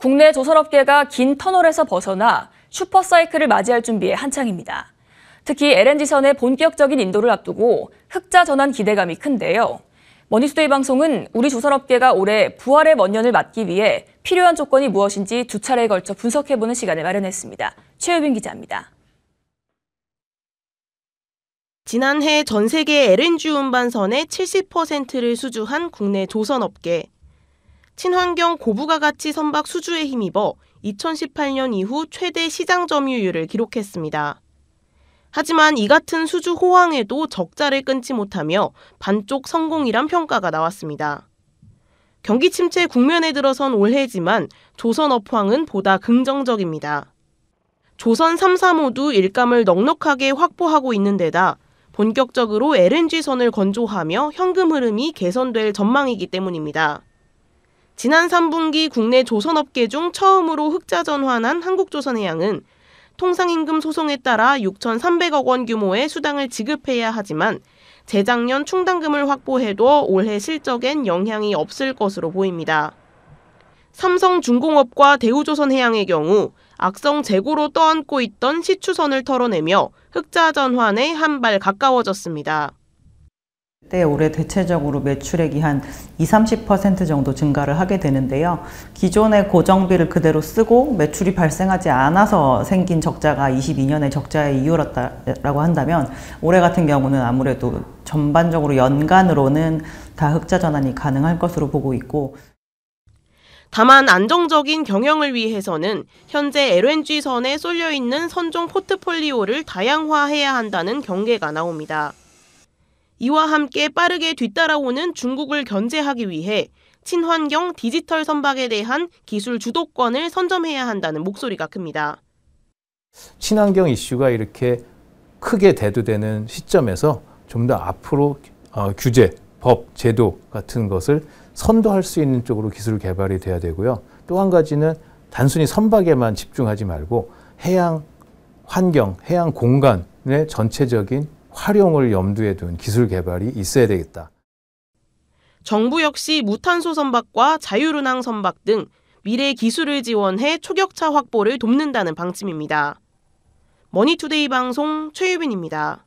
국내 조선업계가 긴 터널에서 벗어나 슈퍼사이클을 맞이할 준비에 한창입니다. 특히 LNG선의 본격적인 인도를 앞두고 흑자 전환 기대감이 큰데요. 머니투데이 방송은 우리 조선업계가 올해 부활의 원년을 맞기 위해 필요한 조건이 무엇인지 두 차례에 걸쳐 분석해보는 시간을 마련했습니다. 최유빈 기자입니다. 지난해 전 세계 LNG 운반선의 70%를 수주한 국내 조선업계. 친환경 고부가가치 선박 수주에 힘입어 2018년 이후 최대 시장 점유율을 기록했습니다. 하지만 이 같은 수주 호황에도 적자를 끊지 못하며 반쪽 성공이란 평가가 나왔습니다. 경기 침체 국면에 들어선 올해지만 조선업황은 보다 긍정적입니다. 조선 3사 모두 일감을 넉넉하게 확보하고 있는 데다 본격적으로 LNG선을 건조하며 현금 흐름이 개선될 전망이기 때문입니다. 지난 3분기 국내 조선업계 중 처음으로 흑자 전환한 한국조선해양은 통상임금 소송에 따라 6,300억 원 규모의 수당을 지급해야 하지만 재작년 충당금을 확보해도 올해 실적엔 영향이 없을 것으로 보입니다. 삼성중공업과 대우조선해양의 경우 악성 재고로 떠안고 있던 시추선을 털어내며 흑자 전환에 한 발 가까워졌습니다. 올해 대체적으로 매출액이 한 20-30% 정도 증가를 하게 되는데요. 기존의 고정비를 그대로 쓰고 매출이 발생하지 않아서 생긴 적자가 22년의 적자의 이유라고 한다면 올해 같은 경우는 아무래도 전반적으로 연간으로는 다 흑자 전환이 가능할 것으로 보고 있고, 다만 안정적인 경영을 위해서는 현재 LNG선에 쏠려있는 선종 포트폴리오를 다양화해야 한다는 경계가 나옵니다. 이와 함께 빠르게 뒤따라오는 중국을 견제하기 위해 친환경 디지털 선박에 대한 기술 주도권을 선점해야 한다는 목소리가 큽니다. 친환경 이슈가 이렇게 크게 대두되는 시점에서 좀 더 앞으로 규제, 법, 제도 같은 것을 선도할 수 있는 쪽으로 기술 개발이 돼야 되고요. 또 한 가지는 단순히 선박에만 집중하지 말고 해양 환경, 해양 공간의 전체적인 활용을 염두에 둔 기술 개발이 있어야 되겠다. 정부 역시 무탄소 선박과 자율운항 선박 등 미래 기술을 지원해 초격차 확보를 돕는다는 방침입니다. 머니투데이 방송 최유빈입니다.